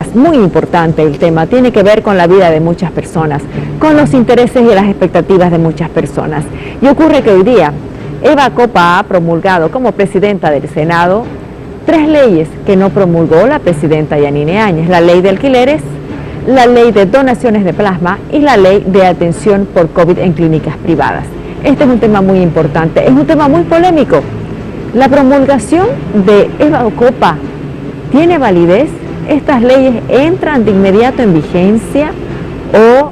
es muy importante el tema, tiene que ver con la vida de muchas personas, con los intereses y las expectativas de muchas personas. Y ocurre que hoy día Eva Copa ha promulgado como presidenta del Senado 3 leyes que no promulgó la presidenta Yanine Áñez: la ley de alquileres, la ley de donaciones de plasma y la ley de atención por COVID en clínicas privadas. Este es un tema muy importante, es un tema muy polémico. ¿La promulgación de Eva Copa tiene validez? ¿Estas leyes entran de inmediato en vigencia o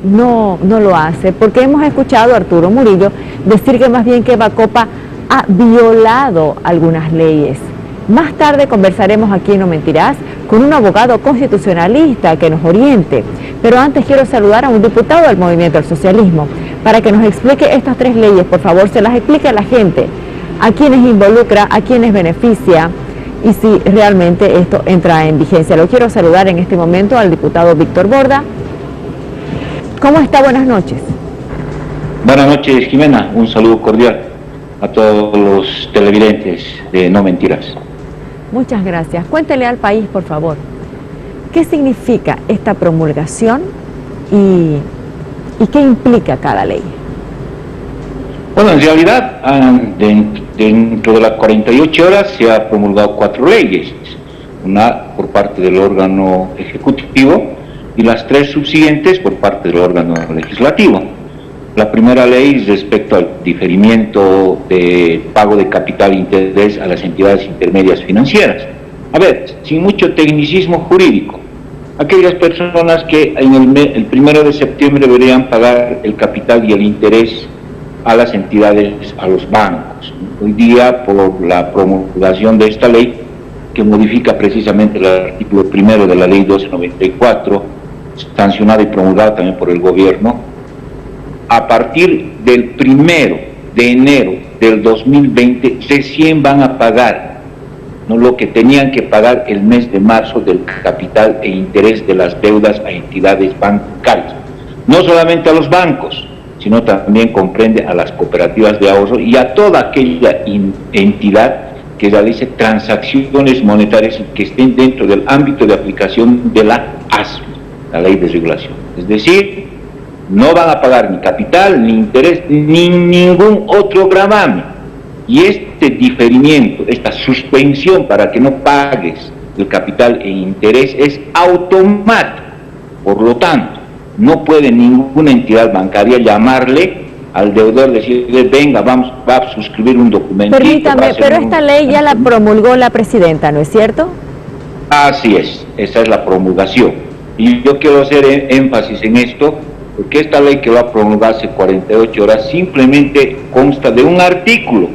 no lo hace? Porque hemos escuchado a Arturo Murillo decir que más bien que Eva Copa ha violado algunas leyes. Más tarde conversaremos aquí en No Mentirás con un abogado constitucionalista que nos oriente. Pero antes quiero saludar a un diputado del Movimiento al Socialismo para que nos explique estas 3 leyes. Por favor, se las explique a la gente, a quienes involucra, a quienes beneficia y si realmente esto entra en vigencia. Lo quiero saludar en este momento al diputado Víctor Borda. ¿Cómo está? Buenas noches. Buenas noches, Jimena. Un saludo cordial a todos los televidentes de No Mentiras. Muchas gracias. Cuéntele al país, por favor, ¿qué significa esta promulgación y qué implica cada ley? Bueno, en realidad, dentro de las 48 horas se han promulgado 4 leyes, una por parte del órgano ejecutivo y las 3 subsiguientes por parte del órgano legislativo. La primera ley respecto al diferimiento de pago de capital e interés a las entidades intermedias financieras. A ver, sin mucho tecnicismo jurídico, aquellas personas que en el 1 de septiembre deberían pagar el capital y el interés a las entidades, a los bancos. Hoy día, por la promulgación de esta ley, que modifica precisamente el artículo 1 de la ley 1294, sancionada y promulgada también por el gobierno, a partir del 1 de enero del 2020 recién van a pagar, ¿no?, lo que tenían que pagar el mes de marzo del capital e interés de las deudas a entidades bancarias. No solamente a los bancos, sino también comprende a las cooperativas de ahorro y a toda aquella entidad que realice transacciones monetarias y que estén dentro del ámbito de aplicación de la ASFI, la Ley de Regulación. Es decir, no van a pagar ni capital, ni interés, ni ningún otro gravamen. Y este diferimiento, esta suspensión para que no pagues el capital e interés es automático. Por lo tanto, no puede ninguna entidad bancaria llamarle al deudor, decirle, venga, va a suscribir un documento. Permítame, pero esta ley ya la promulgó la presidenta, ¿no es cierto? Así es, esa es la promulgación. Y yo quiero hacer énfasis en esto, porque esta ley que va a promulgarse 48 horas simplemente consta de un artículo,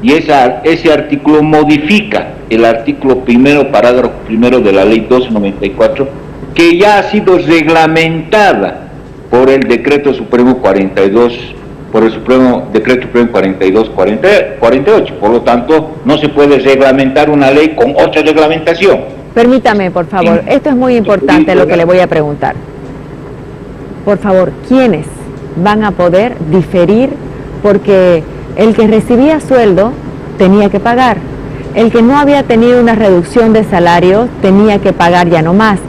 y ese artículo modifica el artículo 1, parágrafo 1 de la ley 1294, que ya ha sido reglamentada por el Decreto Supremo 42, por el Supremo Decreto Supremo 4248. Por lo tanto, no se puede reglamentar una ley con otra reglamentación. Permítame, por favor, esto es muy importante lo que le voy a preguntar. Por favor, ¿quiénes van a poder diferir? Porque el que recibía sueldo tenía que pagar. El que no había tenido una reducción de salario tenía que pagar ya no más.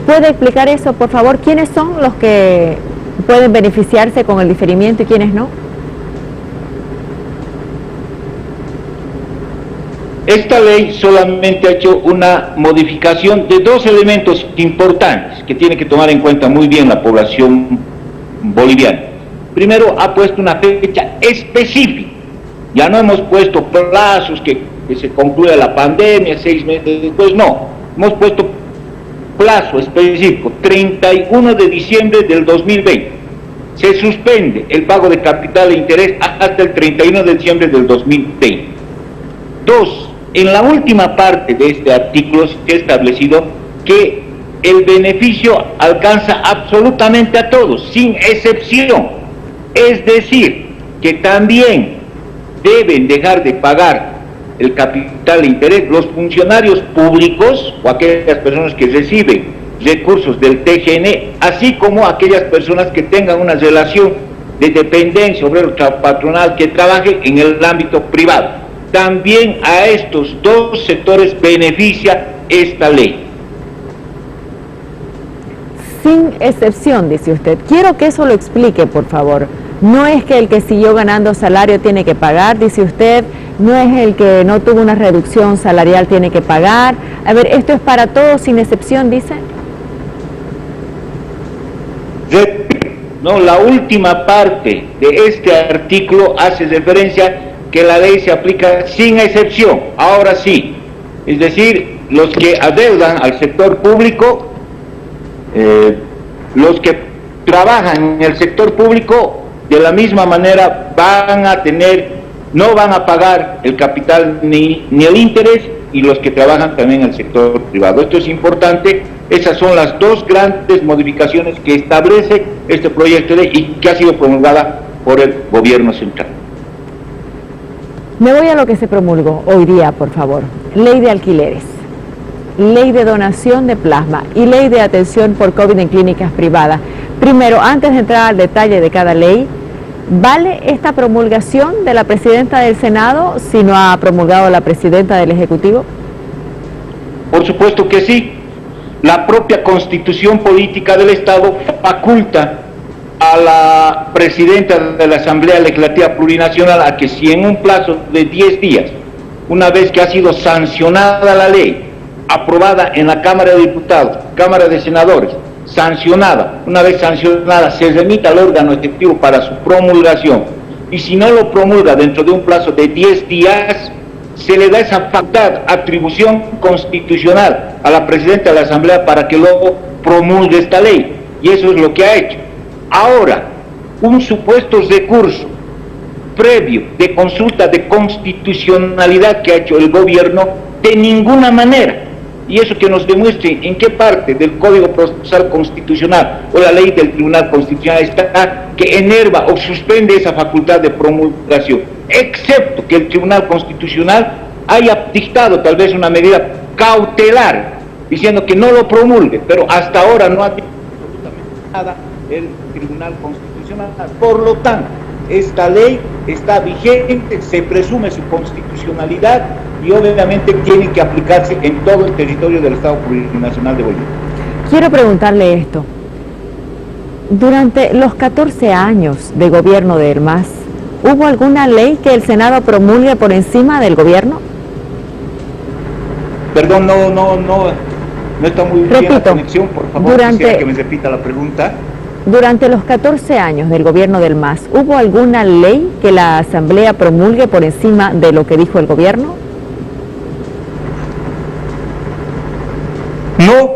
¿Puede explicar eso, por favor? ¿Quiénes son los que pueden beneficiarse con el diferimiento y quiénes no? Esta ley solamente ha hecho una modificación de 2 elementos importantes que tiene que tomar en cuenta muy bien la población boliviana. Primero, ha puesto una fecha específica. Ya no hemos puesto plazos que se concluya la pandemia, 6 meses después, no. Hemos puesto plazo específico, 31 de diciembre del 2020. Se suspende el pago de capital e interés hasta el 31 de diciembre del 2020. 2. En la última parte de este artículo se ha establecido que el beneficio alcanza absolutamente a todos, sin excepción. Es decir, que también deben dejar de pagar el capital e interés los funcionarios públicos o aquellas personas que reciben recursos del TGN, así como aquellas personas que tengan una relación de dependencia obrero patronal que trabaje en el ámbito privado. También a estos 2 sectores beneficia esta ley. sin excepción, dice usted. Quiero que eso lo explique, por favor. No es que el que siguió ganando salario tiene que pagar, dice usted. No es el que no tuvo una reducción salarial tiene que pagar. A ver, ¿esto es para todos sin excepción, dice? No, la última parte de este artículo hace referencia que la ley se aplica sin excepción. Ahora sí, es decir, los que adeudan al sector público, los que trabajan en el sector público, de la misma manera van a tener, no van a pagar el capital ni el interés, y los que trabajan también en el sector privado. Esto es importante. Esas son las dos grandes modificaciones que establece este proyecto de ley y que ha sido promulgada por el gobierno central. Me voy a lo que se promulgó hoy día, por favor. Ley de alquileres, ley de donación de plasma y ley de atención por COVID en clínicas privadas. Primero, antes de entrar al detalle de cada ley, ¿vale esta promulgación de la presidenta del Senado si no ha promulgado la presidenta del Ejecutivo? Por supuesto que sí. La propia Constitución Política del Estado faculta a la presidenta de la Asamblea Legislativa Plurinacional a que si en un plazo de 10 días, una vez que ha sido sancionada la ley, aprobada en la Cámara de Diputados, Cámara de Senadores, sancionada, una vez sancionada, se remita al órgano ejecutivo para su promulgación, y si no lo promulga dentro de un plazo de 10 días, se le da esa facultad, atribución constitucional a la presidenta de la Asamblea para que luego promulgue esta ley, y eso es lo que ha hecho. Ahora, un supuesto recurso previo de consulta de constitucionalidad que ha hecho el gobierno, de ninguna manera, y eso que nos demuestre en qué parte del Código Procesal Constitucional o la ley del Tribunal Constitucional está que enerva o suspende esa facultad de promulgación, excepto que el Tribunal Constitucional haya dictado tal vez una medida cautelar diciendo que no lo promulgue, pero hasta ahora no ha dicho absolutamente nada el Tribunal Constitucional. Por lo tanto, esta ley está vigente, se presume su constitucionalidad y obviamente tiene que aplicarse en todo el territorio del Estado Plurinacional de Bolivia. Quiero preguntarle esto. Durante los 14 años de gobierno de MAS, ¿hubo alguna ley que el Senado promulgue por encima del gobierno? Perdón, no está muy bien la conexión, por favor, quisiera que me repita la pregunta. Durante los 14 años del gobierno del MAS, ¿hubo alguna ley que la Asamblea promulgue por encima de lo que dijo el gobierno? No,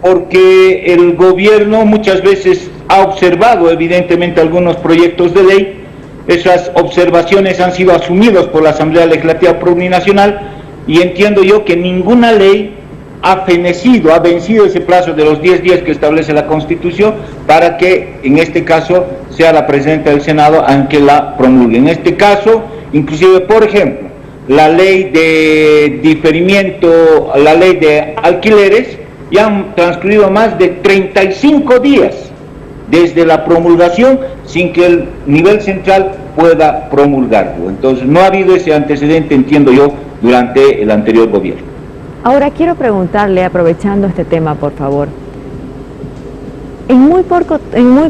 porque el gobierno muchas veces ha observado evidentemente algunos proyectos de ley, esas observaciones han sido asumidas por la Asamblea Legislativa Plurinacional y entiendo yo que ninguna ley ha vencido ese plazo de los 10 días que establece la Constitución para que en este caso sea la presidenta del Senado aunque la promulgue. En este caso, inclusive, por ejemplo, la ley de diferimiento, la ley de alquileres, ya han transcurrido más de 35 días desde la promulgación sin que el nivel central pueda promulgarlo. Entonces no ha habido ese antecedente, entiendo yo, durante el anterior gobierno. Ahora quiero preguntarle, aprovechando este tema, por favor. En muy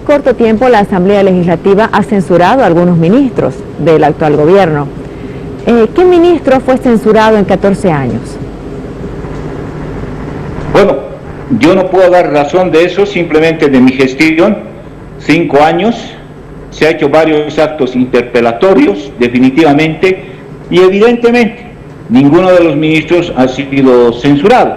corto tiempo la Asamblea Legislativa ha censurado a algunos ministros del actual gobierno. ¿Qué ministro fue censurado en 14 años? Bueno, yo no puedo dar razón de eso, simplemente de mi gestión, 5 años, se ha hecho varios actos interpelatorios, definitivamente, y evidentemente ninguno de los ministros ha sido censurado,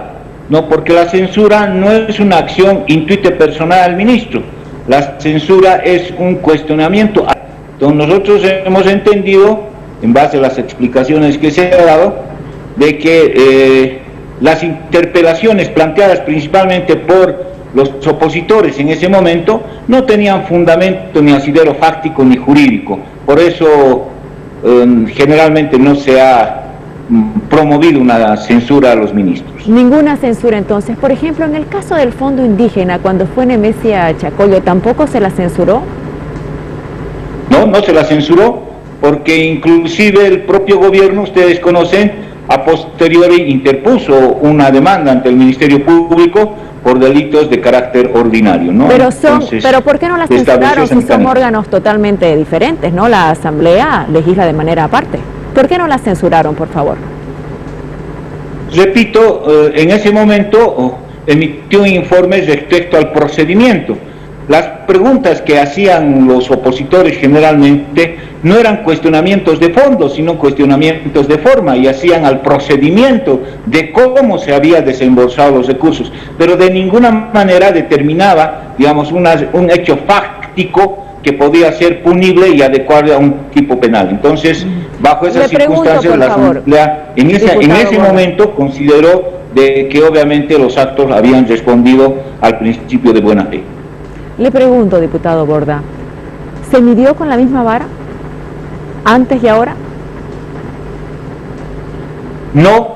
no, porque la censura no es una acción intuite personal al ministro, la censura es un cuestionamiento. Entonces nosotros hemos entendido, en base a las explicaciones que se ha dado, de que las interpelaciones planteadas principalmente por los opositores en ese momento no tenían fundamento ni asidero fáctico ni jurídico, por eso generalmente no se ha promovido una censura a los ministros. Ninguna censura entonces. Por ejemplo, en el caso del Fondo Indígena, cuando fue Nemesia Chacollo, ¿tampoco se la censuró? No se la censuró, porque inclusive el propio gobierno, ustedes conocen, a posteriori interpuso una demanda ante el Ministerio Público por delitos de carácter ordinario, ¿no? Pero Entonces, pero ¿por qué no las censuraron si son órganos totalmente diferentes, ¿no? La Asamblea legisla de manera aparte. ¿Por qué no las censuraron, por favor? Repito, en ese momento emitió informes respecto al procedimiento. Las preguntas que hacían los opositores generalmente no eran cuestionamientos de fondo, sino cuestionamientos de forma, y hacían al procedimiento de cómo se había desembolsado los recursos, pero de ninguna manera determinaba, digamos, un hecho fáctico que podía ser punible y adecuado a un tipo penal. Entonces, bajo esas circunstancias, la Asamblea en ese momento consideró de que obviamente los actos habían respondido al principio de buena fe. Le pregunto, diputado Borda, ¿se midió con la misma vara antes y ahora? No,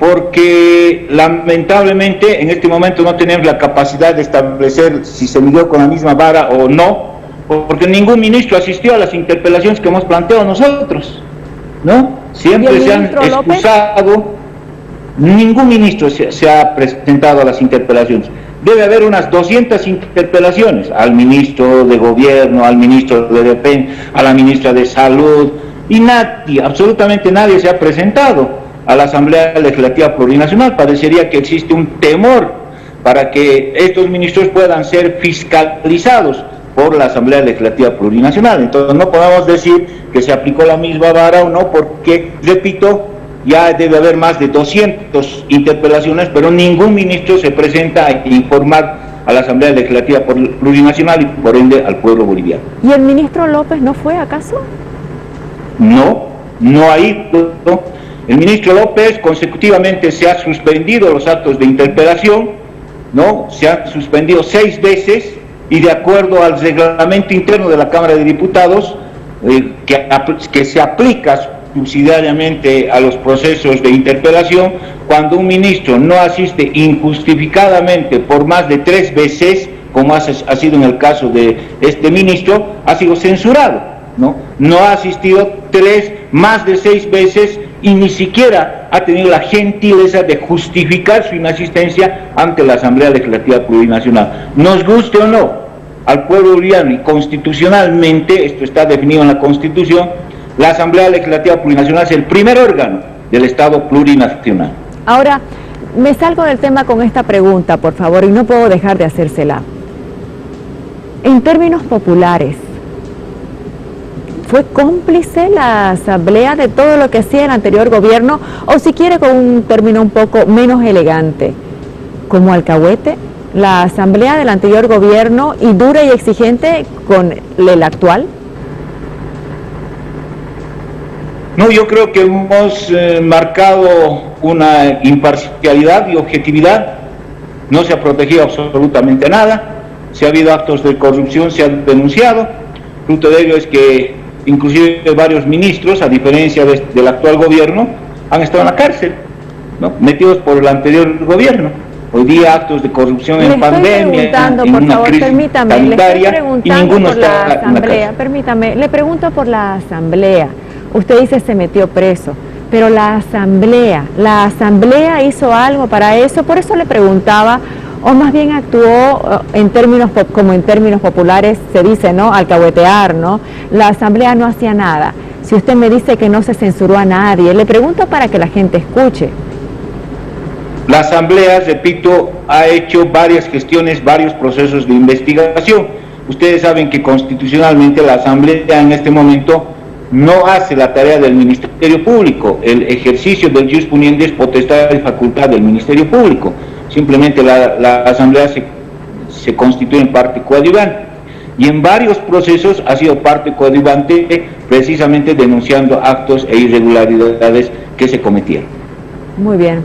porque lamentablemente en este momento no tenemos la capacidad de establecer si se midió con la misma vara o no, porque ningún ministro asistió a las interpelaciones que hemos planteado nosotros, ¿no? Siempre se han excusado, ningún ministro se ha presentado a las interpelaciones. Debe haber unas 200 interpelaciones al ministro de Gobierno, al ministro de Defensa, a la ministra de Salud, y nadie, absolutamente nadie se ha presentado a la Asamblea Legislativa Plurinacional. Parecería que existe un temor para que estos ministros puedan ser fiscalizados por la Asamblea Legislativa Plurinacional. Entonces no podemos decir que se aplicó la misma vara o no, porque, repito, ya debe haber más de 200 interpelaciones, pero ningún ministro se presenta a informar a la Asamblea Legislativa Plurinacional y por ende al pueblo boliviano. ¿Y el ministro López no fue acaso? No, no ha ido. El ministro López consecutivamente se ha suspendido los actos de interpelación, ¿no? Se ha suspendido 6 veces y de acuerdo al reglamento interno de la Cámara de Diputados, que se aplica subsidiariamente a los procesos de interpelación, cuando un ministro no asiste injustificadamente por más de 3 veces, como ha sido en el caso de este ministro, ha sido censurado, ¿no? No ha asistido más de 6 veces y ni siquiera ha tenido la gentileza de justificar su inasistencia ante la Asamblea Legislativa Plurinacional. Nos guste o no, al pueblo boliviano y constitucionalmente, esto está definido en la Constitución, la Asamblea Legislativa Plurinacional es el primer órgano del Estado plurinacional. Ahora, me salgo del tema con esta pregunta, por favor, y no puedo dejar de hacérsela. En términos populares, ¿fue cómplice la Asamblea de todo lo que hacía el anterior gobierno? O si quiere con un término un poco menos elegante, como alcahuete, la Asamblea del anterior gobierno y dura y exigente con el actual. No, yo creo que hemos marcado una imparcialidad y objetividad. No se ha protegido absolutamente nada. Si ha habido actos de corrupción, se han denunciado. Fruto de ello es que inclusive varios ministros, a diferencia del actual gobierno, han estado en la cárcel, ¿no? Metidos por el anterior gobierno. Hoy día actos de corrupción en pandemia, en una crisis sanitaria, y ninguno está en la cárcel. Permítame, le pregunto por la Asamblea. Usted dice se metió preso, pero la Asamblea hizo algo para eso. Por eso le preguntaba, o más bien actuó en términos populares se dice, ¿no? Alcahuetear, ¿no? La Asamblea no hacía nada. Si usted me dice que no se censuró a nadie, le pregunto para que la gente escuche. La Asamblea, repito, ha hecho varias gestiones, varios procesos de investigación. Ustedes saben que constitucionalmente la Asamblea en este momento no hace la tarea del Ministerio Público. El ejercicio del jus puniendi es potestad y facultad del Ministerio Público. Simplemente la Asamblea se constituye en parte coadyuvante. Y en varios procesos ha sido parte coadyuvante, precisamente denunciando actos e irregularidades que se cometieron. Muy bien.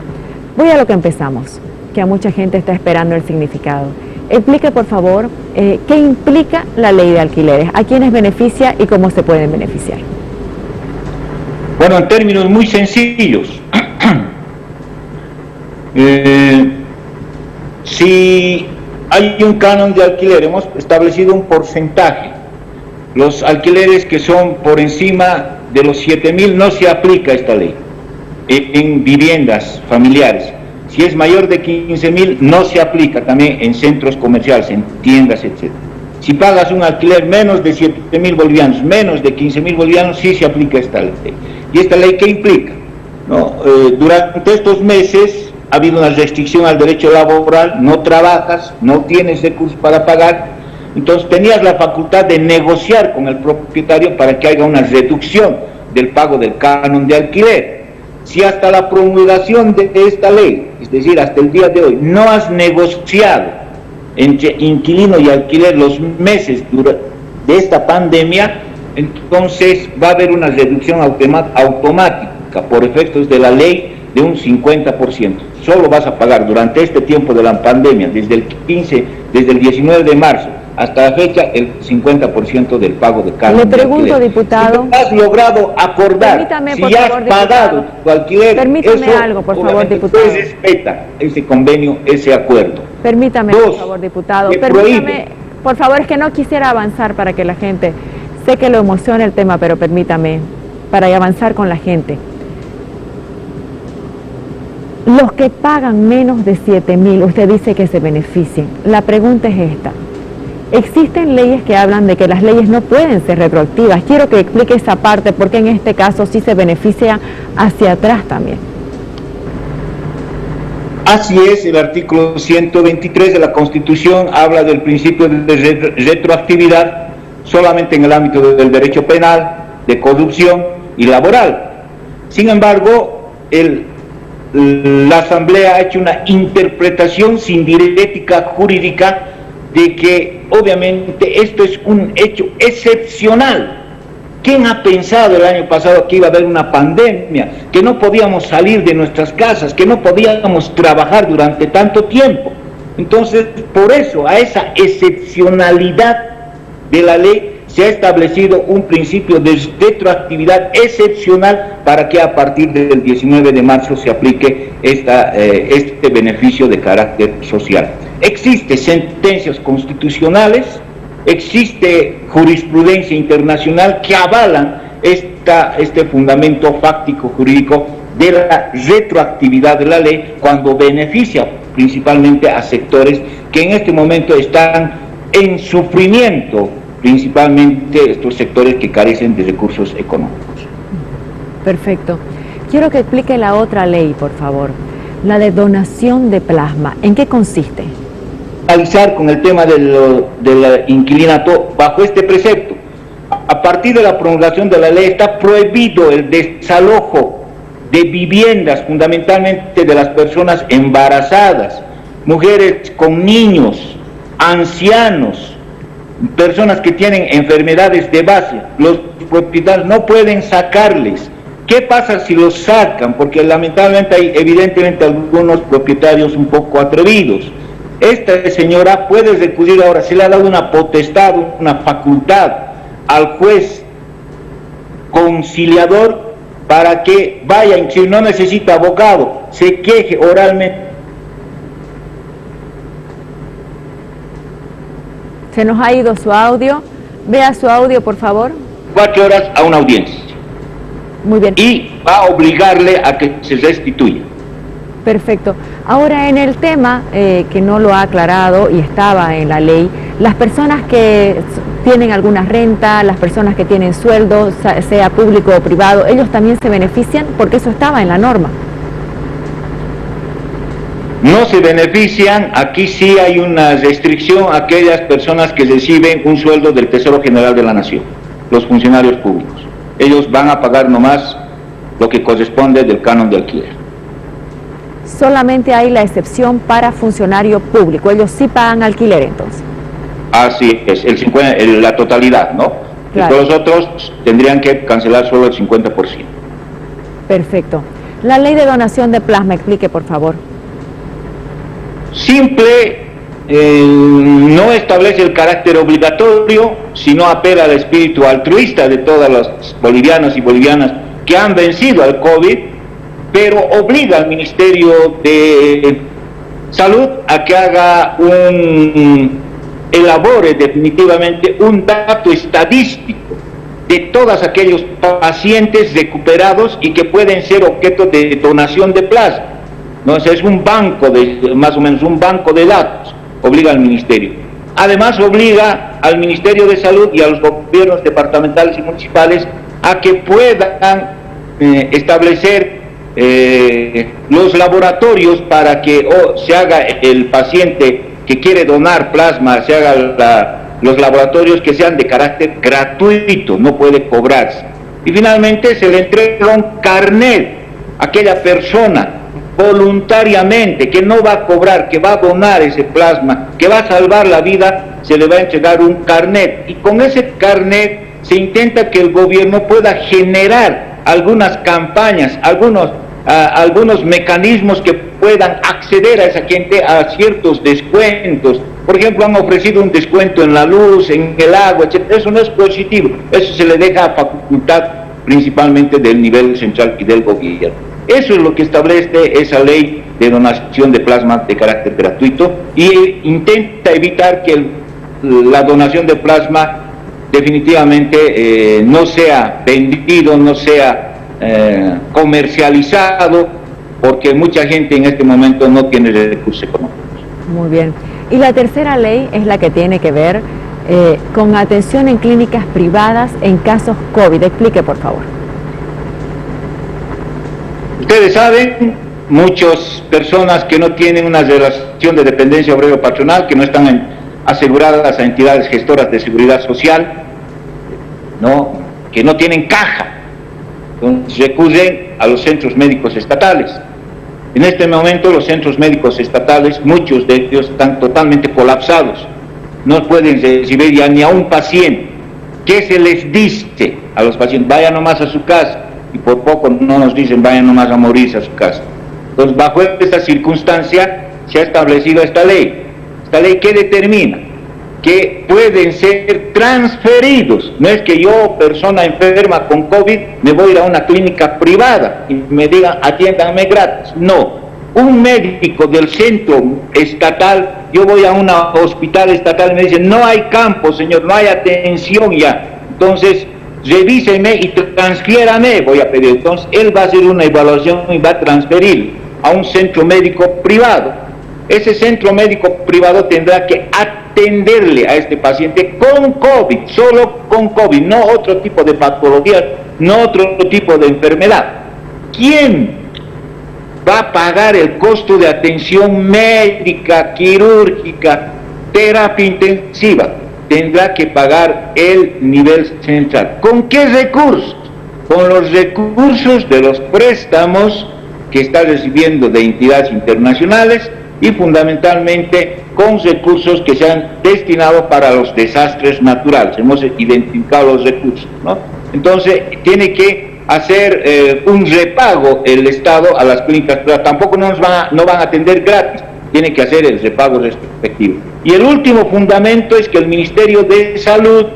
Voy a lo que empezamos, que a mucha gente está esperando el significado. Explique, por favor, qué implica la ley de alquileres, a quiénes beneficia y cómo se pueden beneficiar. Bueno, en términos muy sencillos, si hay un canon de alquiler, hemos establecido un porcentaje. Los alquileres que son por encima de los 7.000 no se aplica esta ley en viviendas familiares. Si es mayor de 15.000, no se aplica también en centros comerciales, en tiendas, etc. Si pagas un alquiler menos de 7.000 bolivianos, menos de 15.000 bolivianos, sí se aplica esta ley. ¿Y esta ley qué implica? ¿No? Durante estos meses ha habido una restricción al derecho laboral, no trabajas, no tienes recursos para pagar, entonces tenías la facultad de negociar con el propietario para que haya una reducción del pago del canon de alquiler. Si hasta la promulgación de esta ley, es decir, hasta el día de hoy, no has negociado entre inquilino y alquiler los meses de esta pandemia, entonces va a haber una reducción automática por efectos de la ley de un 50%. Solo vas a pagar durante este tiempo de la pandemia, desde el 19 de marzo hasta la fecha, el 50% del pago de canon. Le pregunto, diputado, si has logrado acordar, si ya has pagado tu alquiler, permítame eso, algo, por favor, diputado. Usted respeta ese convenio, ese acuerdo. Permítame, por favor, diputado. Permítame, por favor, es que no quisiera avanzar para que la gente, sé que lo emociona el tema, pero permítame, para avanzar con la gente. Los que pagan menos de 7.000, usted dice que se beneficien. La pregunta es esta. Existen leyes que hablan de que las leyes no pueden ser retroactivas. Quiero que explique esa parte, porque en este caso sí se beneficia hacia atrás también. Así es, el artículo 123 de la Constitución habla del principio de retroactividad solamente en el ámbito del derecho penal, de corrupción y laboral. Sin embargo, la Asamblea ha hecho una interpretación sin dialéctica jurídica de que obviamente esto es un hecho excepcional. ¿Quién ha pensado el año pasado que iba a haber una pandemia, que no podíamos salir de nuestras casas, que no podíamos trabajar durante tanto tiempo? Entonces, por eso, a esa excepcionalidad de la ley se ha establecido un principio de retroactividad excepcional para que a partir del 19 de marzo se aplique este beneficio de carácter social. Existen sentencias constitucionales, existe jurisprudencia internacional que avalan este fundamento fáctico jurídico de la retroactividad de la ley cuando beneficia principalmente a sectores que en este momento están en sufrimiento, principalmente estos sectores que carecen de recursos económicos. Perfecto. Quiero que explique la otra ley, por favor, la de donación de plasma. ¿En qué consiste? Analizar con el tema del inquilinato bajo este precepto. A partir de la promulgación de la ley está prohibido el desalojo de viviendas, fundamentalmente de las personas embarazadas, mujeres con niños, ancianos, personas que tienen enfermedades de base. Los propietarios no pueden sacarles. ¿Qué pasa si los sacan? Porque lamentablemente hay evidentemente algunos propietarios un poco atrevidos. Esta señora puede recurrir ahora, se le ha dado una potestad, una facultad al juez conciliador para que vaya, si no necesita abogado, se queje oralmente. Se nos ha ido su audio. Vea su audio, por favor. 4 horas a una audiencia. Muy bien. Y va a obligarle a que se restituya. Perfecto. Ahora, en el tema que no lo ha aclarado y estaba en la ley, las personas que tienen alguna renta, las personas que tienen sueldo, sea público o privado, ellos también se benefician porque eso estaba en la norma. No se benefician, aquí sí hay una restricción a aquellas personas que reciben un sueldo del Tesoro General de la Nación, los funcionarios públicos. Ellos van a pagar nomás lo que corresponde del canon de alquiler. Solamente hay la excepción para funcionario público, ellos sí pagan alquiler entonces. Así es, la totalidad, ¿no? Claro. Después los otros tendrían que cancelar solo el 50%. Perfecto. La ley de donación de plasma, explique por favor. Simple, no establece el carácter obligatorio, sino apela al espíritu altruista de todas las bolivianas y bolivianas que han vencido al COVID, pero obliga al Ministerio de Salud a que elabore definitivamente un dato estadístico de todos aquellos pacientes recuperados y que pueden ser objeto de donación de plasma. ¿no? Es un banco más o menos un banco de datos, obliga al Ministerio. Además obliga al Ministerio de Salud y a los gobiernos departamentales y municipales a que puedan establecer los laboratorios para que se haga el paciente que quiere donar plasma, se haga los laboratorios que sean de carácter gratuito, no puede cobrarse. Y finalmente se le entrega un carnet a aquella persona voluntariamente que no va a cobrar, que va a donar ese plasma, que va a salvar la vida, se le va a entregar un carnet. Y con ese carnet se intenta que el gobierno pueda generar algunas campañas, algunos mecanismos que puedan acceder a esa gente a ciertos descuentos. Por ejemplo, han ofrecido un descuento en la luz, en el agua, etc. Eso no es positivo, eso se le deja a facultad principalmente del nivel central y del gobierno. Eso es lo que establece esa ley de donación de plasma de carácter gratuito y intenta evitar que la donación de plasma definitivamente no sea vendido, no sea comercializado, porque mucha gente en este momento no tiene recursos económicos. Muy bien. Y la tercera ley es la que tiene que ver con atención en clínicas privadas en casos COVID. Explique, por favor. Ustedes saben, muchas personas que no tienen una relación de dependencia obrero-patronal, que no están aseguradas a entidades gestoras de seguridad social, ¿no? Que no tienen caja, entonces recurren a los centros médicos estatales. En este momento los centros médicos estatales, muchos de ellos están totalmente colapsados, no pueden recibir ya ni a un paciente. ¿Qué se les dice a los pacientes? Vayan nomás a su casa, y por poco no nos dicen vayan nomás a morirse a su casa. Entonces, bajo esta circunstancia se ha establecido esta ley que determina que pueden ser transferidos. No es que yo, persona enferma con COVID, me voy a ir a una clínica privada y me digan atiéndanme gratis. No, un médico del centro estatal, yo voy a un hospital estatal y me dicen no hay campo, señor, no hay atención ya, entonces revíseme y transfiérame, voy a pedir. Entonces él va a hacer una evaluación y va a transferir a un centro médico privado. Ese centro médico privado tendrá que atenderle a este paciente con COVID, solo con COVID, no otro tipo de patología, no otro tipo de enfermedad. ¿Quién va a pagar el costo de atención médica, quirúrgica, terapia intensiva? Tendrá que pagar el nivel central. ¿Con qué recursos? Con los recursos de los préstamos que está recibiendo de entidades internacionales y fundamentalmente con recursos que se han destinado para los desastres naturales. Hemos identificado los recursos, ¿no? Entonces tiene que hacer un repago el Estado a las clínicas privadas. Tampoco no van a atender gratis, tiene que hacer el repago respectivo. Y el último fundamento es que el Ministerio de Salud,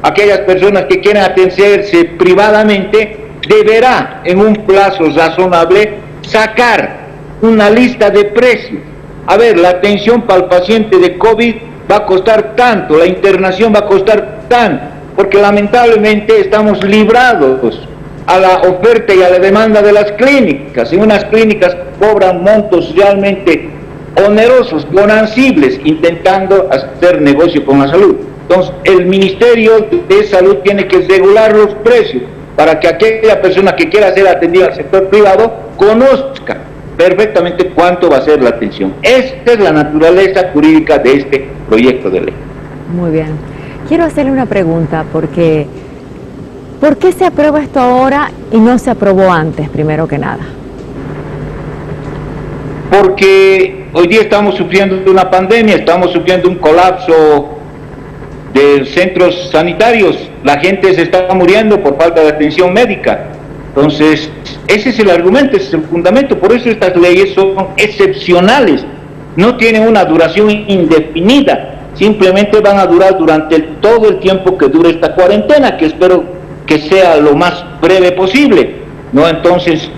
aquellas personas que quieran atenderse privadamente, deberá en un plazo razonable sacar una lista de precios. A ver, la atención para el paciente de COVID va a costar tanto, la internación va a costar tanto, porque lamentablemente estamos librados a la oferta y a la demanda de las clínicas. En unas clínicas cobran montos realmente onerosos, ganancibles, intentando hacer negocio con la salud. Entonces, el Ministerio de Salud tiene que regular los precios para que aquella persona que quiera ser atendida al sector privado conozca perfectamente cuánto va a ser la atención. Esta es la naturaleza jurídica de este proyecto de ley. Muy bien. Quiero hacerle una pregunta, porque ¿por qué se aprueba esto ahora y no se aprobó antes, primero que nada? Porque hoy día estamos sufriendo de una pandemia, estamos sufriendo un colapso de centros sanitarios, la gente se está muriendo por falta de atención médica. Entonces, ese es el argumento, ese es el fundamento. Por eso estas leyes son excepcionales, no tienen una duración indefinida, simplemente van a durar durante todo el tiempo que dure esta cuarentena, que espero que sea lo más breve posible, ¿no? Entonces,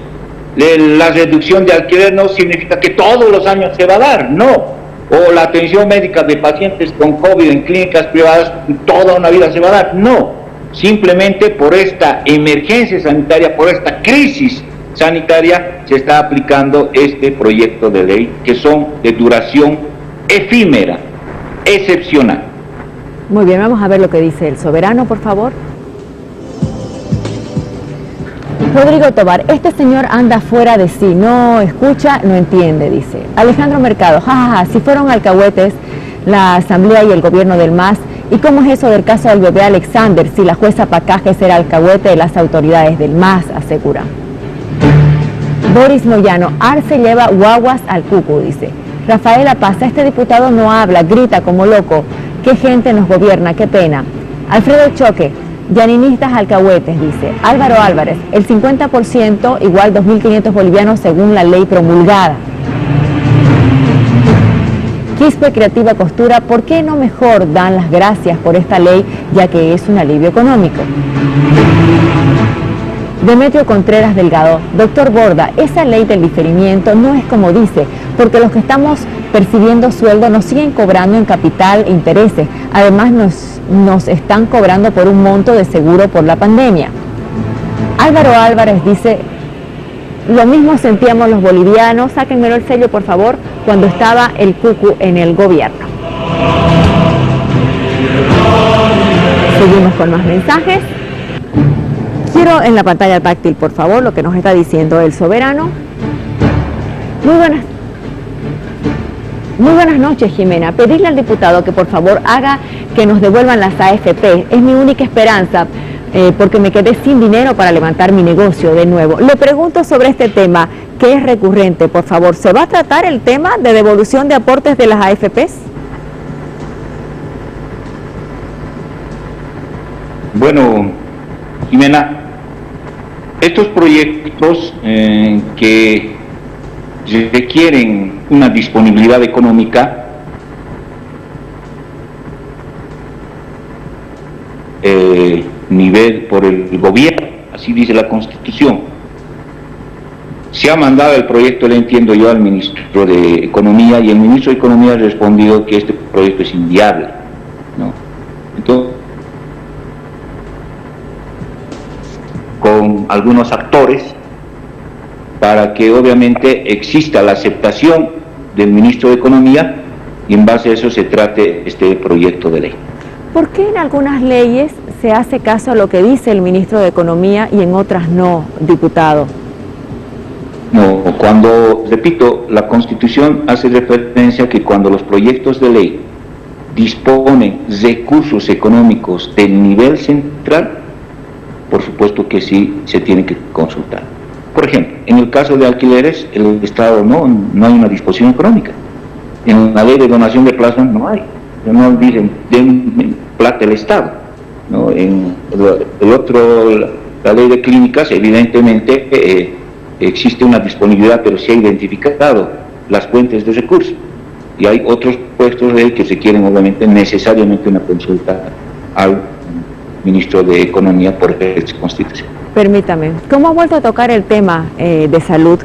la reducción de alquiler no significa que todos los años se va a dar, no. O la atención médica de pacientes con COVID en clínicas privadas toda una vida se va a dar, no. Simplemente por esta emergencia sanitaria, por esta crisis sanitaria se está aplicando este proyecto de ley, que son de duración efímera, excepcional. Muy bien, vamos a ver lo que dice el soberano, por favor. Rodrigo Tobar, este señor anda fuera de sí, no escucha, no entiende, dice. Alejandro Mercado, jajaja, si fueron alcahuetes la Asamblea y el gobierno del MAS, ¿y cómo es eso del caso del bebé Alexander si la jueza Pacajes era alcahuete de las autoridades del MAS, asegura? Boris Moyano, Arce lleva guaguas al cucu, dice. Rafaela Paz, este diputado no habla, grita como loco. Qué gente nos gobierna, qué pena. Alfredo Choque, llaninistas alcahuetes, dice. Álvaro Álvarez, el 50% igual 2.500 bolivianos según la ley promulgada. Quispe Creativa Costura, ¿por qué no mejor dan las gracias por esta ley, ya que es un alivio económico? Demetrio Contreras Delgado, doctor Borda, esa ley del diferimiento no es como dice, porque los que estamos percibiendo sueldo nos siguen cobrando en capital e intereses, además nos están cobrando por un monto de seguro por la pandemia. Álvaro Álvarez dice, lo mismo sentíamos los bolivianos, sáquenmelo el sello por favor, cuando estaba el cucu en el gobierno. Seguimos con más mensajes. Quiero en la pantalla táctil, por favor, lo que nos está diciendo el soberano. Muy buenas noches, Jimena. Pedirle al diputado que por favor haga que nos devuelvan las AFP. Es mi única esperanza, porque me quedé sin dinero para levantar mi negocio de nuevo. Le pregunto sobre este tema, que es recurrente, por favor. ¿Se va a tratar el tema de devolución de aportes de las AFPs? Bueno, Jimena, estos proyectos que requieren una disponibilidad económica nivel por el gobierno, así dice la Constitución. Se ha mandado el proyecto, le entiendo yo, al ministro de Economía, y el ministro de Economía ha respondido que este proyecto es inviable, ¿no? Entonces, con algunos actores, para que obviamente exista la aceptación del ministro de Economía y en base a eso se trate este proyecto de ley. ¿Por qué en algunas leyes se hace caso a lo que dice el ministro de Economía y en otras no, diputado? No, cuando, repito, la Constitución hace referencia a que cuando los proyectos de ley disponen recursos económicos del nivel central, por supuesto que sí se tiene que consultar. Por ejemplo, en el caso de alquileres, el Estado no hay una disposición económica. En la ley de donación de plazas no hay. No dicen, den plata el Estado, ¿no? En el otro, la ley de clínicas, evidentemente existe una disponibilidad, pero se ha identificado las fuentes de recursos. Y hay otros puestos de ley que requieren, obviamente, necesariamente una consulta al ministro de Economía por esta Constitución. Permítame, ¿cómo ha vuelto a tocar el tema de salud?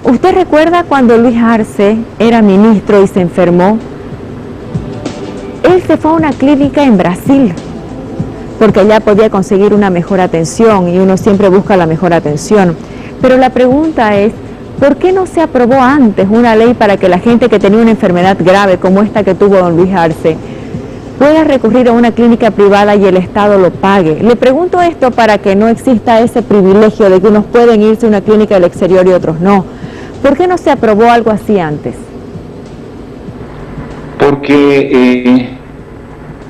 ¿Usted recuerda cuando Luis Arce era ministro y se enfermó? Él se fue a una clínica en Brasil, porque allá podía conseguir una mejor atención y uno siempre busca la mejor atención. Pero la pregunta es, ¿por qué no se aprobó antes una ley para que la gente que tenía una enfermedad grave como esta que tuvo don Luis Arce pueda recurrir a una clínica privada y el Estado lo pague? Le pregunto esto para que no exista ese privilegio de que unos pueden irse a una clínica del exterior y otros no. ¿Por qué no se aprobó algo así antes? Porque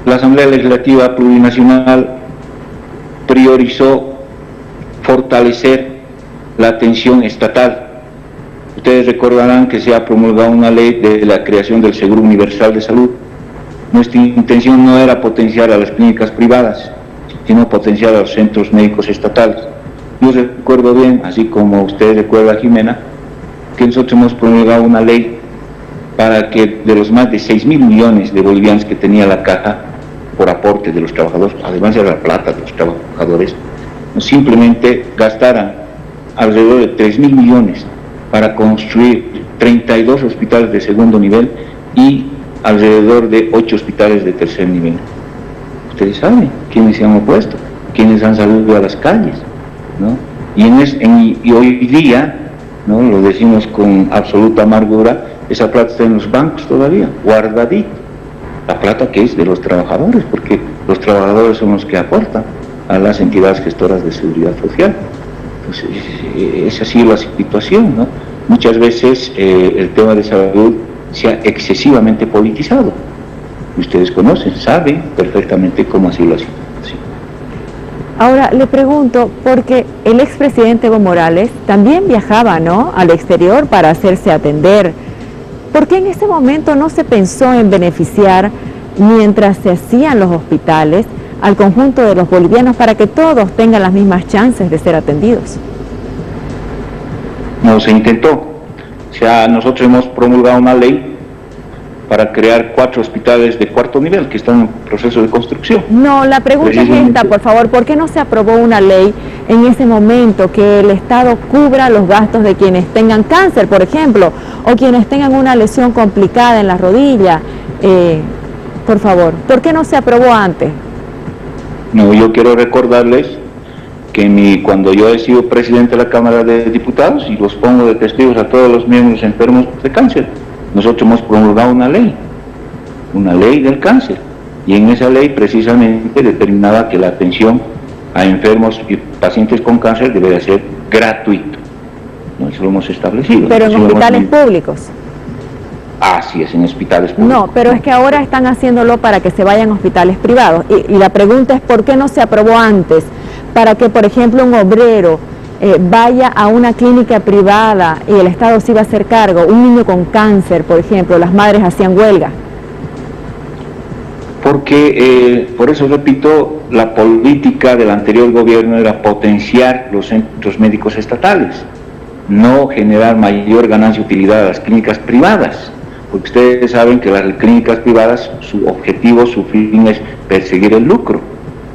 la Asamblea Legislativa Plurinacional priorizó fortalecer la atención estatal. Ustedes recordarán que se ha promulgado una ley de la creación del Seguro Universal de Salud. Nuestra intención no era potenciar a las clínicas privadas, sino potenciar a los centros médicos estatales. Yo recuerdo bien, así como usted recuerda, Jimena, que nosotros hemos promulgado una ley para que de los más de 6.000 millones de bolivianos que tenía la caja por aporte de los trabajadores, además de la plata de los trabajadores, no simplemente gastaran alrededor de 3.000 millones para construir 32 hospitales de segundo nivel y alrededor de 8 hospitales de tercer nivel. Ustedes saben quiénes se han opuesto, quiénes han salido a las calles, ¿no? Y hoy día, ¿no?, lo decimos con absoluta amargura, esa plata está en los bancos todavía, guardadita. La plata que es de los trabajadores, porque los trabajadores son los que aportan a las entidades gestoras de seguridad social. Entonces, esa ha sido la situación, ¿no? Muchas veces el tema de salud se ha excesivamente politizado. Ustedes conocen, saben perfectamente cómo ha sido la situación. Ahora le pregunto, porque el expresidente Evo Morales también viajaba, ¿no?, al exterior para hacerse atender. ¿Por qué en ese momento no se pensó en beneficiar, mientras se hacían los hospitales, al conjunto de los bolivianos para que todos tengan las mismas chances de ser atendidos? No se intentó. O sea, nosotros hemos promulgado una ley para crear 4 hospitales de 4º nivel que están en proceso de construcción. No, la pregunta es esta, por favor, ¿por qué no se aprobó una ley en ese momento que el Estado cubra los gastos de quienes tengan cáncer, por ejemplo, o quienes tengan una lesión complicada en la rodilla? Por favor, ¿por qué no se aprobó antes? No, yo quiero recordarles que cuando yo he sido presidente de la Cámara de Diputados, y los pongo de testigos a todos los miembros enfermos de cáncer, nosotros hemos promulgado una ley del cáncer, y en esa ley precisamente determinaba que la atención a enfermos y pacientes con cáncer debería ser gratuito. ¿No? Eso lo hemos establecido. Pero en hospitales públicos. Así es, en hospitales públicos. No, pero es que ahora están haciéndolo para que se vayan a hospitales privados, y la pregunta es ¿por qué no se aprobó antes? Para que, por ejemplo, un obrero vaya a una clínica privada y el Estado se iba a hacer cargo, un niño con cáncer, por ejemplo, las madres hacían huelga. Porque, por eso repito, la política del anterior gobierno era potenciar los centros médicos estatales, no generar mayor ganancia y utilidad a las clínicas privadas, porque ustedes saben que las clínicas privadas, su objetivo, su fin es perseguir el lucro,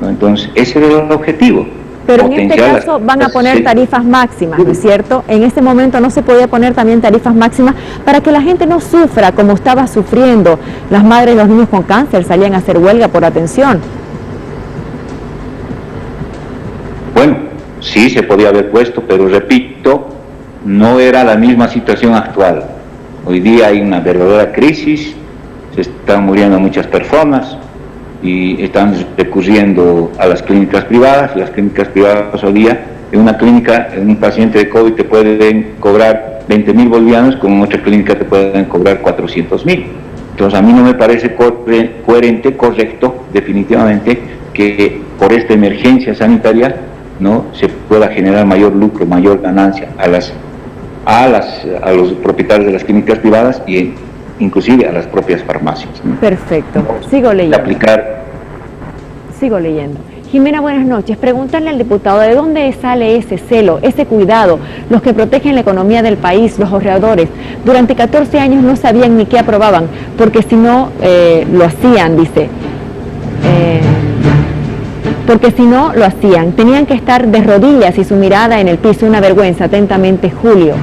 ¿no? Entonces, ese era el objetivo. Pero en este caso van a poner tarifas máximas, ¿no es cierto? En ese momento no se podía poner también tarifas máximas para que la gente no sufra como estaba sufriendo. Las madres y los niños con cáncer salían a hacer huelga por atención. Bueno, sí se podía haber puesto, pero repito, no era la misma situación actual. Hoy día hay una verdadera crisis, se están muriendo muchas personas, y están recurriendo a las clínicas privadas. Las clínicas privadas hoy día, en una clínica, en un paciente de COVID te pueden cobrar 20.000 bolivianos, con otra clínica te pueden cobrar 400.000. Entonces a mí no me parece coherente, correcto, definitivamente, que por esta emergencia sanitaria no se pueda generar mayor lucro, mayor ganancia a los propietarios de las clínicas privadas y inclusive a las propias farmacias, ¿no? Perfecto, sigo leyendo. Sigo leyendo. Jimena, buenas noches. Preguntarle al diputado de dónde sale ese celo, ese cuidado, los que protegen la economía del país, los ahorradores. Durante 14 años no sabían ni qué aprobaban, porque si no lo hacían, dice. Porque si no lo hacían, tenían que estar de rodillas y su mirada en el piso, una vergüenza. Atentamente, Julio.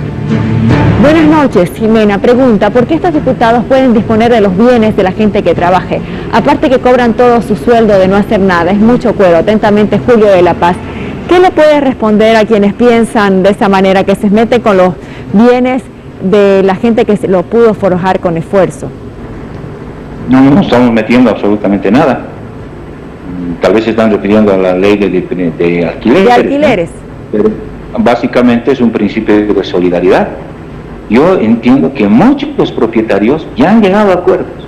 Buenas noches, Jimena. Pregunta, ¿por qué estos diputados pueden disponer de los bienes de la gente que trabaje? Aparte que cobran todo su sueldo de no hacer nada, es mucho cuero. Atentamente, Julio de La Paz. ¿Qué le puede responder a quienes piensan de esa manera, que se mete con los bienes de la gente que lo pudo forjar con esfuerzo? No estamos metiendo absolutamente nada. Tal vez se están refiriendo a la ley de alquileres. ¿De alquileres? ¿No? Pero básicamente es un principio de solidaridad. Yo entiendo que muchos propietarios ya han llegado a acuerdos,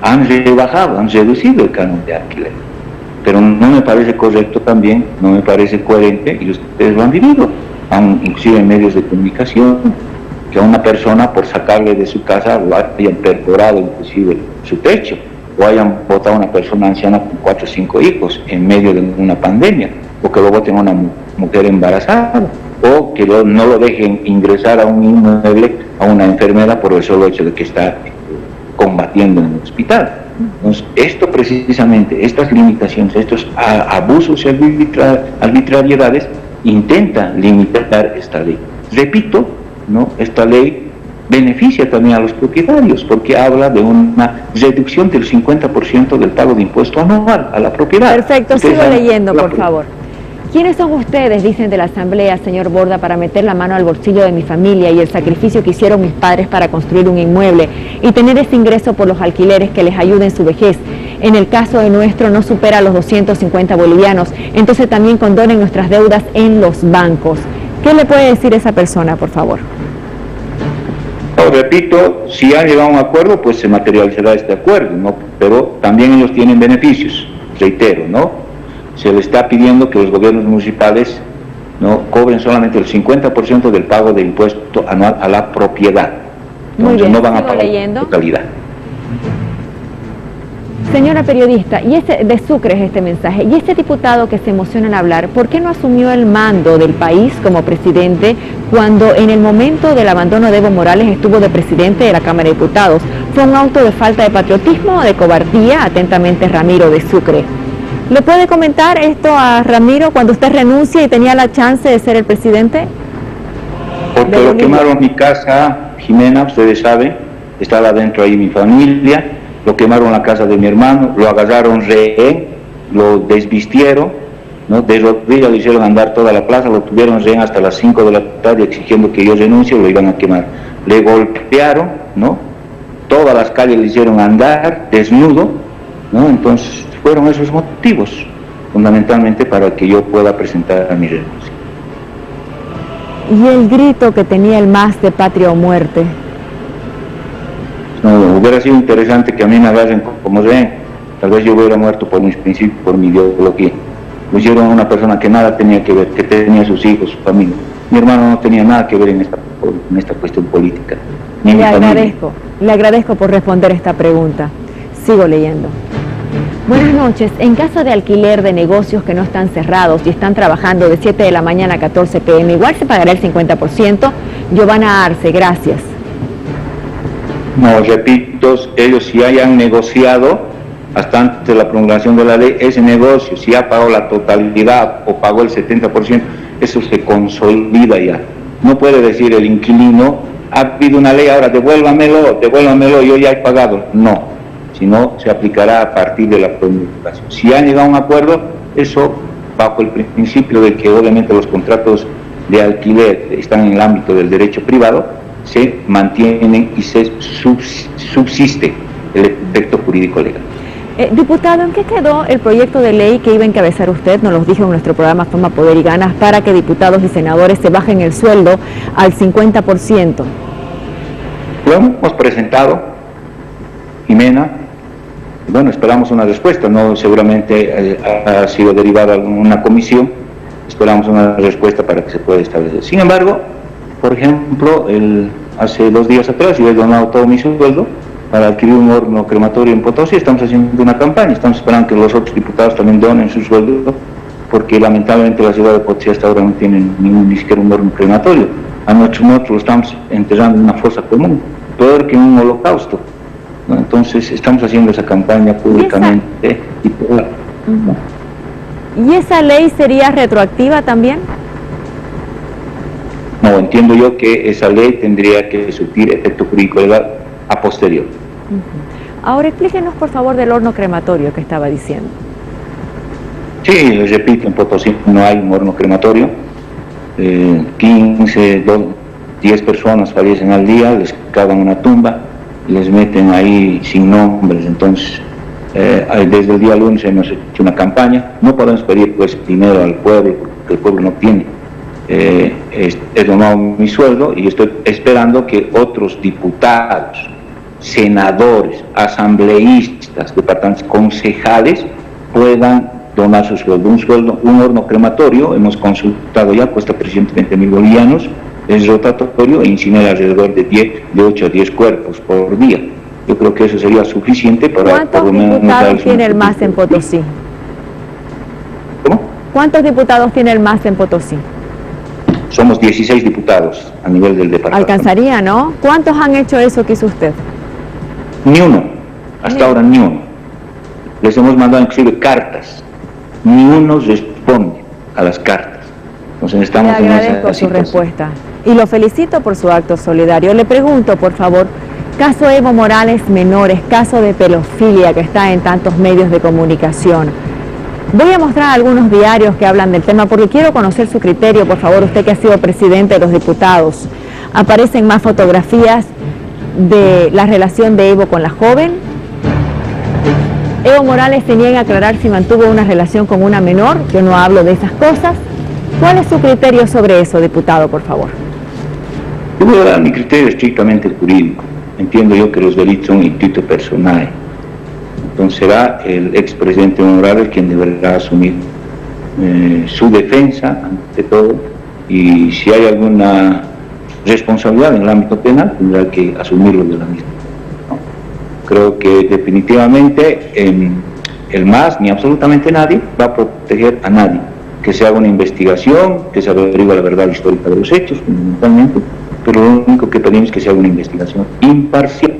han rebajado, han reducido el canon de alquiler, pero no me parece correcto también, no me parece coherente, y ustedes lo han vivido, inclusive en medios de comunicación, que a una persona por sacarle de su casa lo hayan perforado inclusive su techo, o hayan botado a una persona anciana con 4 o 5 hijos en medio de una pandemia, o que lo boten a una mujer embarazada, o que no lo dejen ingresar a un inmueble a una enfermera por el solo hecho de que está combatiendo en el hospital. Entonces, esto precisamente, estas limitaciones, estos abusos y arbitrariedades, intentan limitar esta ley. Repito, ¿no? Esta ley beneficia también a los propietarios, porque habla de una reducción del 50% del pago de impuesto anual a la propiedad. Perfecto, sigo leyendo, por favor. ¿Quiénes son ustedes, dicen de la Asamblea, señor Borda, para meter la mano al bolsillo de mi familia y el sacrificio que hicieron mis padres para construir un inmueble y tener ese ingreso por los alquileres que les ayude en su vejez? En el caso de nuestro no supera los 250 bolivianos, entonces también condonen nuestras deudas en los bancos. ¿Qué le puede decir esa persona, por favor? No, repito, si han llegado a un acuerdo, pues se materializará este acuerdo, ¿no? Pero también ellos tienen beneficios, reitero, ¿no? Se le está pidiendo que los gobiernos municipales no cobren solamente el 50% del pago de impuesto anual a la propiedad. Muy bien, no van a sigo pagar leyendo. totalidad. Señora periodista, y de Sucre es este mensaje, y este diputado que se emociona en hablar, ¿por qué no asumió el mando del país como presidente cuando en el momento del abandono de Evo Morales estuvo de presidente de la Cámara de Diputados? ¿Fue un auto de falta de patriotismo o de cobardía? Atentamente, Ramiro de Sucre. ¿Le puede comentar esto a Ramiro cuando usted renuncia y tenía la chance de ser el presidente? Porque lo quemaron mi casa, Jimena, ustedes saben, estaba dentro ahí mi familia, lo quemaron la casa de mi hermano, lo agarraron rehén, lo desvistieron, ¿no? De rodillas le hicieron andar toda la plaza, lo tuvieron rehén hasta las 5 de la tarde exigiendo que yo renuncie, lo iban a quemar. Le golpearon, ¿no? Todas las calles le hicieron andar desnudo, ¿no? Entonces fueron esos motivos, fundamentalmente para que yo pueda presentar mi renuncia. ¿Y el grito que tenía el MAS de patria o muerte? No, hubiera sido interesante que a mí me agarren como rehén. Tal vez yo hubiera muerto por mis principios, por mi ideología. Lo hicieron a una persona que nada tenía que ver, que tenía sus hijos, su familia. Mi hermano no tenía nada que ver en esta cuestión política. Le agradezco por responder esta pregunta. Sigo leyendo. Buenas noches. En caso de alquiler de negocios que no están cerrados y están trabajando de 7 de la mañana a 14 p.m., igual se pagará el 50%. Giovanna Arce, gracias. No, repito, ellos si hayan negociado hasta antes de la promulgación de la ley, ese negocio, si ha pagado la totalidad o pagó el 70%, eso se consolida ya. No puede decir el inquilino, ha habido una ley, ahora devuélvamelo, yo ya he pagado. No, sino se aplicará a partir de la promulgación. Si han llegado a un acuerdo, eso bajo el principio de que obviamente los contratos de alquiler están en el ámbito del derecho privado, se mantienen y se subsiste el efecto jurídico legal. Diputado, ¿en qué quedó el proyecto de ley que iba a encabezar usted? Nos lo dijo en nuestro programa Fama, Poder y Ganas, para que diputados y senadores se bajen el sueldo al 50%. Lo hemos presentado, Jimena. Bueno, esperamos una respuesta, no seguramente ha sido derivada a una comisión, esperamos una respuesta para que se pueda establecer. Sin embargo, por ejemplo, hace 2 días atrás yo he donado todo mi sueldo para adquirir un horno crematorio en Potosí. Estamos haciendo una campaña, estamos esperando que los otros diputados también donen su sueldo, porque lamentablemente la ciudad de Potosí hasta ahora no tiene ni siquiera un horno crematorio. A nosotros lo estamos enterrando en una fosa común, peor que en un holocausto, ¿no? Entonces estamos haciendo esa campaña públicamente. ¿Y esa ley sería retroactiva también? No, entiendo yo que esa ley tendría que surtir efecto jurídico legal a posterior. Ahora explíquenos por favor del horno crematorio que estaba diciendo. Sí, les repito, en Potosí no hay un horno crematorio. 10 personas fallecen al día, les cavan una tumba, les meten ahí sin nombres. Entonces, desde el día lunes hemos hecho una campaña. No podemos pedir pues dinero al pueblo, porque el pueblo no tiene. He donado mi sueldo y estoy esperando que otros diputados, senadores, asambleístas, departamentos, concejales puedan donar su sueldo. Un horno crematorio, hemos consultado ya, cuesta 320.000 bolivianos, es rotatorio e incinera alrededor de 8 a 10 cuerpos por día. Yo creo que eso sería suficiente para... ¿Cuántos diputados tiene el MAS en Potosí? ¿Cómo? ¿Cuántos diputados tiene el MAS en Potosí? Somos 16 diputados a nivel del departamento. Alcanzaría, ¿no? ¿Cuántos han hecho eso que hizo usted? Ni uno, hasta ahora ni uno. Les hemos mandado inclusive cartas, ni uno responde a las cartas. Entonces estamos en esa situación. Le agradezco su respuesta y lo felicito por su acto solidario. Le pregunto, por favor, caso Evo Morales Menores, caso de pedofilia que está en tantos medios de comunicación. Voy a mostrar algunos diarios que hablan del tema porque quiero conocer su criterio, por favor, usted que ha sido presidente de los diputados. Aparecen más fotografías de la relación de Evo con la joven. Evo Morales se niega a aclarar si mantuvo una relación con una menor. Yo no hablo de esas cosas. ¿Cuál es su criterio sobre eso, diputado, por favor? Yo voy a dar mi criterio estrictamente jurídico. Entiendo yo que los delitos son instituto personal. Entonces será el expresidente Morales quien deberá asumir su defensa ante todo, y si hay alguna responsabilidad en el ámbito penal tendrá que asumirlo de la misma. ¿No? Creo que definitivamente el MAS ni absolutamente nadie va a proteger a nadie. Que se haga una investigación, que se averigüe la verdad histórica de los hechos, fundamentalmente, pero lo único que pedimos es que se haga una investigación imparcial.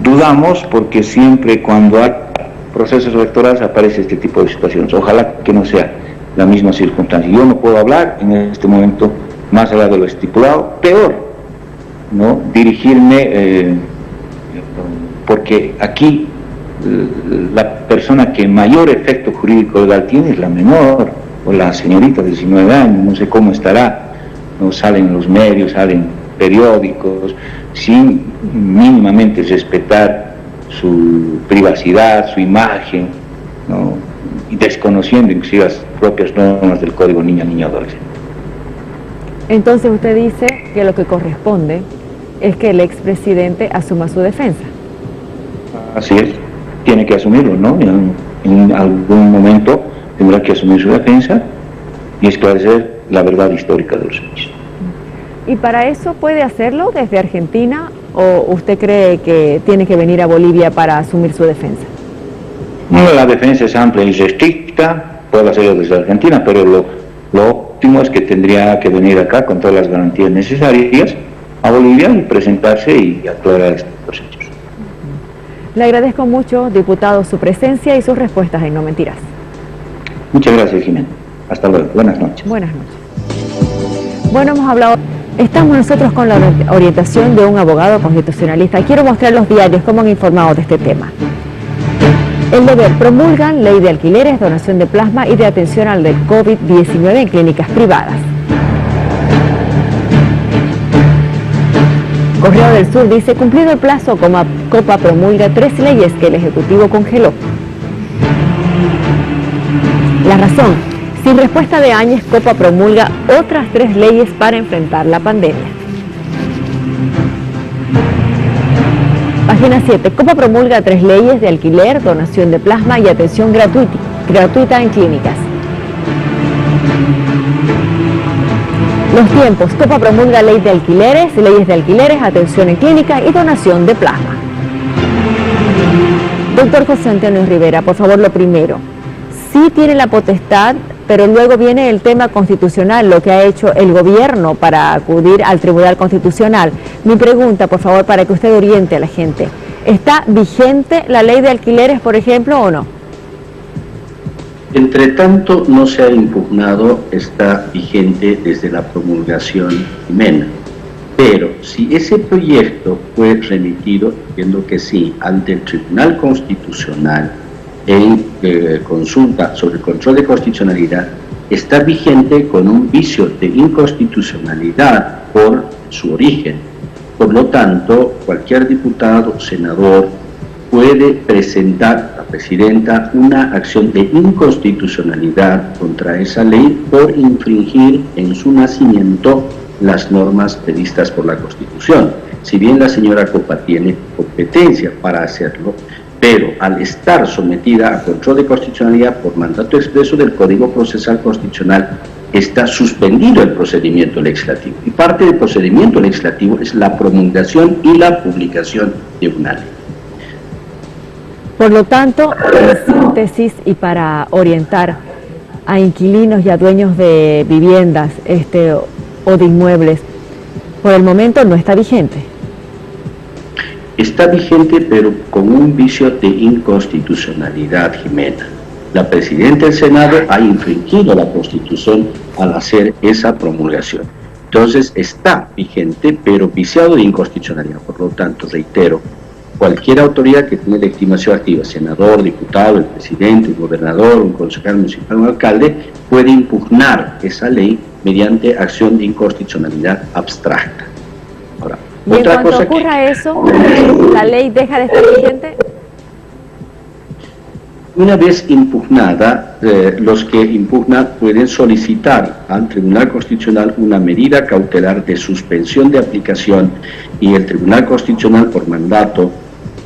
Dudamos porque siempre cuando hay procesos electorales aparece este tipo de situaciones. Ojalá que no sea la misma circunstancia. Yo no puedo hablar en este momento más allá de lo estipulado. Peor, ¿no? Dirigirme, porque aquí la persona que mayor efecto jurídico legal tiene es la menor, o la señorita de 19 años, no sé cómo estará, no salen en los medios, salen periódicos, sin mínimamente respetar su privacidad, su imagen, ¿no? Y desconociendo inclusive las propias normas del Código Niña Adolescente. Entonces usted dice que lo que corresponde es que el expresidente asuma su defensa. Así es, tiene que asumirlo, ¿no? En algún momento tendrá que asumir su defensa y esclarecer la verdad histórica de los hechos. ¿Y para eso puede hacerlo desde Argentina o usted cree que tiene que venir a Bolivia para asumir su defensa? No, la defensa es amplia y restricta, puede hacerlo desde Argentina, pero lo óptimo es que tendría que venir acá con todas las garantías necesarias a Bolivia y presentarse y aclarar estos hechos. Le agradezco mucho, diputado, su presencia y sus respuestas en No Mentiras. Muchas gracias, Jimena. Hasta luego. Buenas noches. Buenas noches. Bueno, hemos hablado... Estamos nosotros con la orientación de un abogado constitucionalista. Quiero mostrar los diarios cómo han informado de este tema. El Deber: promulgan ley de alquileres, donación de plasma y de atención al del COVID-19 en clínicas privadas. Correo del Sur dice: cumplido el plazo, Copa promulga 3 leyes que el Ejecutivo congeló. La Razón: sin respuesta de Áñez, Copa promulga otras 3 leyes para enfrentar la pandemia. Página 7. Copa promulga 3 leyes de alquiler, donación de plasma y atención gratuita en clínicas. Los Tiempos: Copa promulga ley de alquileres, leyes de alquileres, atención en clínicas y donación de plasma. Doctor José Antonio Rivera, por favor, lo primero. Sí tiene la potestad, pero luego viene el tema constitucional, lo que ha hecho el gobierno para acudir al Tribunal Constitucional. Mi pregunta, por favor, para que usted oriente a la gente: ¿está vigente la ley de alquileres, por ejemplo, o no? Entre tanto, no se ha impugnado, está vigente desde la promulgación Jimena. Pero si ese proyecto fue remitido, entiendo que sí, ante el Tribunal Constitucional, en consulta sobre el control de constitucionalidad, está vigente con un vicio de inconstitucionalidad por su origen. Por lo tanto, cualquier diputado o senador puede presentar a la presidenta una acción de inconstitucionalidad contra esa ley por infringir en su nacimiento las normas previstas por la Constitución. Si bien la señora Copa tiene competencia para hacerlo, pero al estar sometida a control de constitucionalidad por mandato expreso del Código Procesal Constitucional, está suspendido el procedimiento legislativo. Y parte del procedimiento legislativo es la promulgación y la publicación de una ley. Por lo tanto, en síntesis y para orientar a inquilinos y a dueños de viviendas o de inmuebles, por el momento no está vigente. Está vigente, pero con un vicio de inconstitucionalidad, Jimena. La presidenta del Senado ha infringido la Constitución al hacer esa promulgación. Entonces está vigente, pero viciado de inconstitucionalidad. Por lo tanto, reitero, cualquier autoridad que tiene legitimación activa, senador, diputado, el presidente, un gobernador, un concejal municipal, un alcalde, puede impugnar esa ley mediante acción de inconstitucionalidad abstracta. Ahora, y en cuanto ocurra eso, ¿la ley deja de estar vigente? Una vez impugnada, los que impugnan pueden solicitar al Tribunal Constitucional una medida cautelar de suspensión de aplicación, y el Tribunal Constitucional, por mandato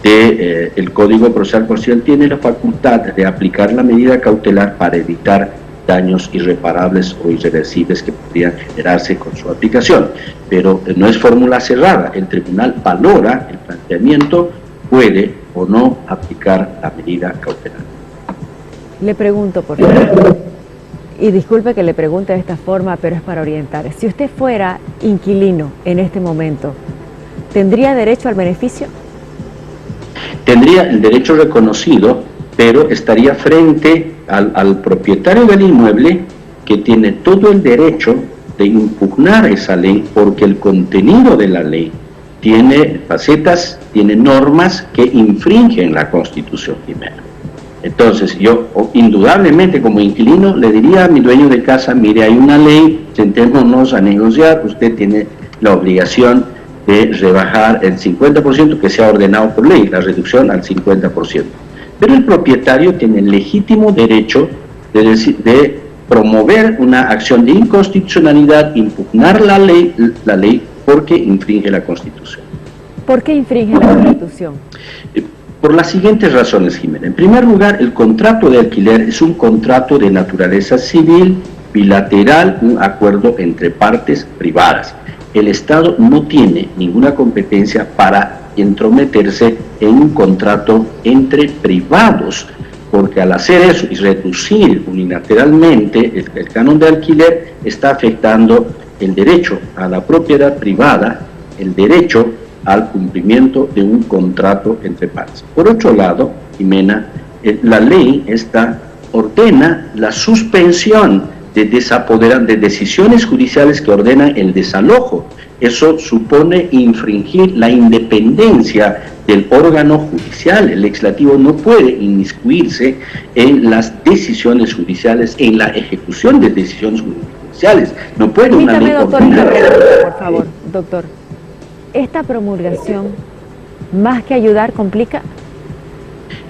del Código Procesal Constitucional, tiene la facultad de aplicar la medida cautelar para evitar daños irreparables o irreversibles que podrían generarse con su aplicación. Pero no es fórmula cerrada, el Tribunal valora el planteamiento, puede o no aplicar la medida cautelar. Le pregunto, por favor, y disculpe que le pregunte de esta forma, pero es para orientar. Si usted fuera inquilino en este momento, ¿tendría derecho al beneficio? Tendría el derecho reconocido, pero estaría frente al propietario del inmueble, que tiene todo el derecho de impugnar esa ley, porque el contenido de la ley tiene facetas, tiene normas que infringen la Constitución primero. Entonces yo indudablemente como inquilino le diría a mi dueño de casa: mire, hay una ley, sentémonos a negociar, usted tiene la obligación de rebajar el 50% que se ha ordenado por ley, la reducción al 50%. Pero el propietario tiene el legítimo derecho de promover una acción de inconstitucionalidad, impugnar la ley porque infringe la Constitución. ¿Por qué infringe la Constitución? Por las siguientes razones, Jimena. En primer lugar, el contrato de alquiler es un contrato de naturaleza civil, bilateral, un acuerdo entre partes privadas. El Estado no tiene ninguna competencia para entrometerse en un contrato entre privados, porque al hacer eso y reducir unilateralmente el canon de alquiler, está afectando el derecho a la propiedad privada, el derecho al cumplimiento de un contrato entre partes. Por otro lado, Jimena, la ley ordena la suspensión de decisiones judiciales que ordenan el desalojo. Eso supone infringir la independencia del órgano judicial. El legislativo no puede inmiscuirse en las decisiones judiciales, en la ejecución de decisiones judiciales. No puede una ley ordenar. Por favor, doctor. ¿Esta promulgación, más que ayudar, complica?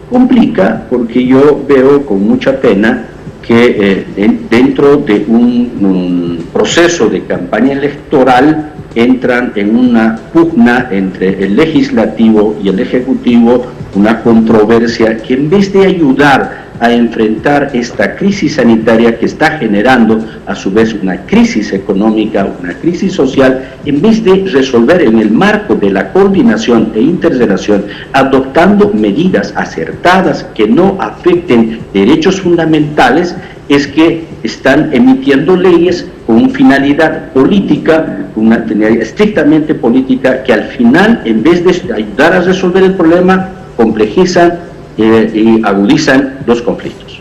Complica porque yo veo con mucha pena que dentro de un proceso de campaña electoral entran en una pugna entre el legislativo y el ejecutivo, una controversia que en vez de ayudar a enfrentar esta crisis sanitaria que está generando a su vez una crisis económica, una crisis social, en vez de resolver en el marco de la coordinación e interrelación, adoptando medidas acertadas que no afecten derechos fundamentales, es que están emitiendo leyes con una finalidad política, una finalidad estrictamente política, que al final, en vez de ayudar a resolver el problema, complejizan y agudizan los conflictos.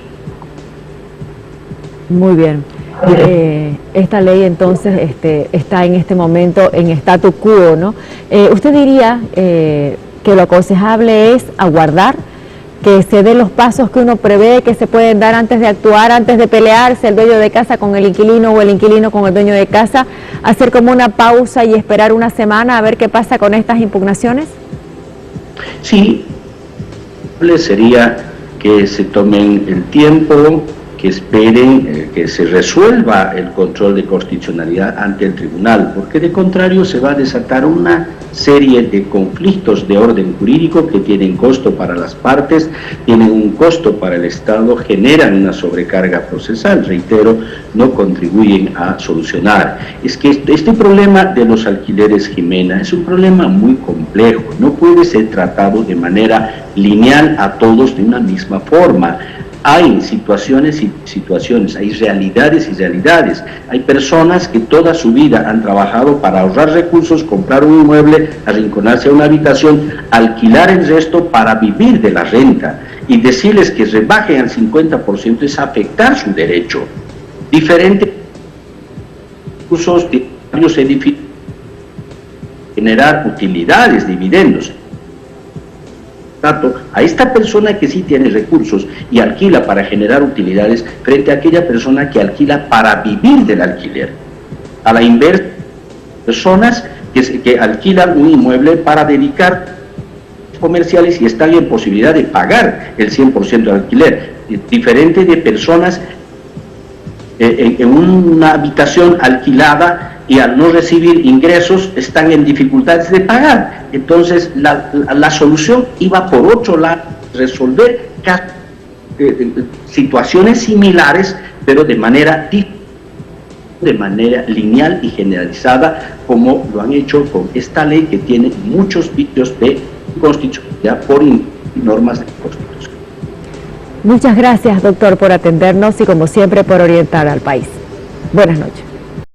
Muy bien. Esta ley entonces está en este momento en statu quo, ¿no? ¿Usted diría que lo aconsejable es aguardar que se den los pasos que uno prevé que se pueden dar antes de actuar, antes de pelearse el dueño de casa con el inquilino o el inquilino con el dueño de casa, hacer como una pausa y esperar una semana a ver qué pasa con estas impugnaciones? Sí, sería que se tomen el tiempo, que esperen que se resuelva el control de constitucionalidad ante el tribunal, porque de contrario se va a desatar una serie de conflictos de orden jurídico que tienen costo para las partes, tienen un costo para el Estado, generan una sobrecarga procesal, reitero, no contribuyen a solucionar. Es que este problema de los alquileres, Jimena, es un problema muy complejo, no puede ser tratado de manera lineal a todos de una misma forma. Hay situaciones y situaciones, hay realidades y realidades. Hay personas que toda su vida han trabajado para ahorrar recursos, comprar un inmueble, arrinconarse a una habitación, alquilar el resto para vivir de la renta. Y decirles que rebajen al 50% es afectar su derecho. Diferentes usos de varios edificios, generar utilidades, dividendos. contrato a esta persona que sí tiene recursos y alquila para generar utilidades frente a aquella persona que alquila para vivir del alquiler. A la inversa, personas que alquilan un inmueble para dedicar comerciales y están en posibilidad de pagar el 100% de alquiler, diferente de personas en una habitación alquilada y al no recibir ingresos están en dificultades de pagar. Entonces la solución iba por otro lado, resolver situaciones similares, pero de manera lineal y generalizada, como lo han hecho con esta ley que tiene muchos vicios de inconstitucionalidad por normas de constitución. Muchas gracias, doctor, por atendernos y como siempre por orientar al país. Buenas noches.